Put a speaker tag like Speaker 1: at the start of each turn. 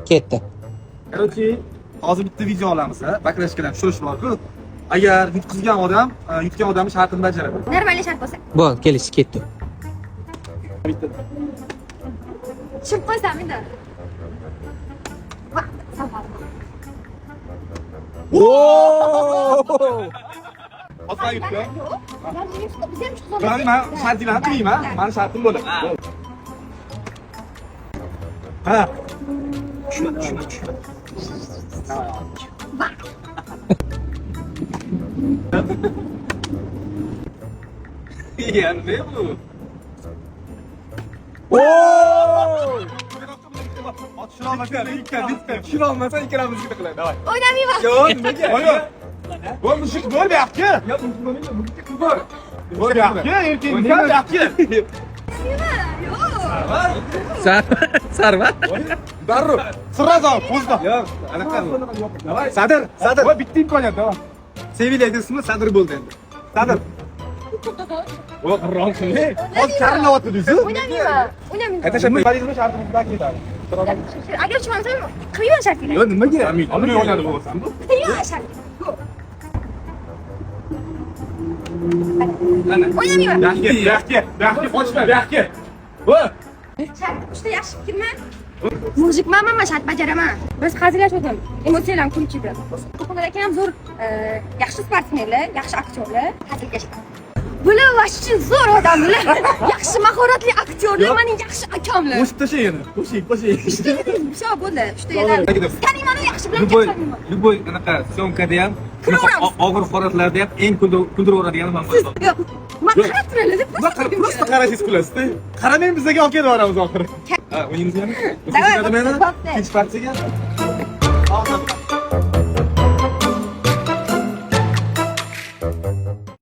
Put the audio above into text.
Speaker 1: Ketdi.
Speaker 2: Короче, hozir bitta video olamiz, bakrashkadan tushirish bor-ku. Agar yutqizgan odam, yutgan odam shartini bajaradi.
Speaker 3: Normal shart bo'lsa.
Speaker 1: Bo'ldi, kelish ketdi.
Speaker 2: Bitta.
Speaker 3: Tushib qo'ysam endi. Vaqt savol.
Speaker 2: Osma yutdi.
Speaker 3: Yo'q. Biz ham chiqamiz.
Speaker 2: Qani men shartlarni qilayman. Meni shartim bo'ladi. Ha. Yani ne bu? Şunu almasan şunu almasan ikramımızı da kılayım. Davay.
Speaker 3: O'ynamayman.
Speaker 2: Yok, nega? Hayır. Bu mushuk bo'l bu yoqqa. Yo'q, mushuk bo'l. Bu yoqqa, erkaklar bu yoqqa.
Speaker 1: Sarvar.
Speaker 2: Darru. Сразу, поздно. Yo'q, anaqa. Davay. Sadr. Voy bitta imkoniyat, davay. Sevilyaga ismi Sadr bo'ldi endi. Sadr. O qirroqni. Hozir karilyapti deysiz.
Speaker 3: O'ynamayman. O'ynamayman.
Speaker 2: Aytashim, Parijga shartimiz ketadi.
Speaker 3: Agar chiqmasam, qiyin shartlar.
Speaker 2: Yo'q, nimaga? Uni o'ynadi bo'lsam bu.
Speaker 3: Qiyin shart. O'ynamayman.
Speaker 2: Yaxshi, qochma, yaxshi. Voy.
Speaker 3: Shart juda yaxshi fikrmi? Mujikman, men shart bajaraman. Biz hazillashdik. Emotsiyalarni kulchida. Qo'qonda ham zo'r, yaxshi sportsmenlar, yaxshi aktyorlar hazilkash. Bular vashchi zo'r odamlar. Yaxshi mahoratli aktyorlar, mening yaxshi akamlar.
Speaker 2: Qo'shib tashlaydi. Qo'shing.
Speaker 3: Sho bo'ldi. Juda yetar. Qani meni yaxshi bilan gaplashmayman.
Speaker 2: Любой anaqa syomkada ham, og'ir holatlarda ham eng kuldirveradigan man
Speaker 3: Yo'q. Men qarab turaylik deb.
Speaker 2: Просто qarashingiz kulasizda. Qaramang bizga olib kelib yuboramiz oxiri. Ha, o'yingizni ham.
Speaker 3: Davay.
Speaker 2: Ikkinchi partiyaga.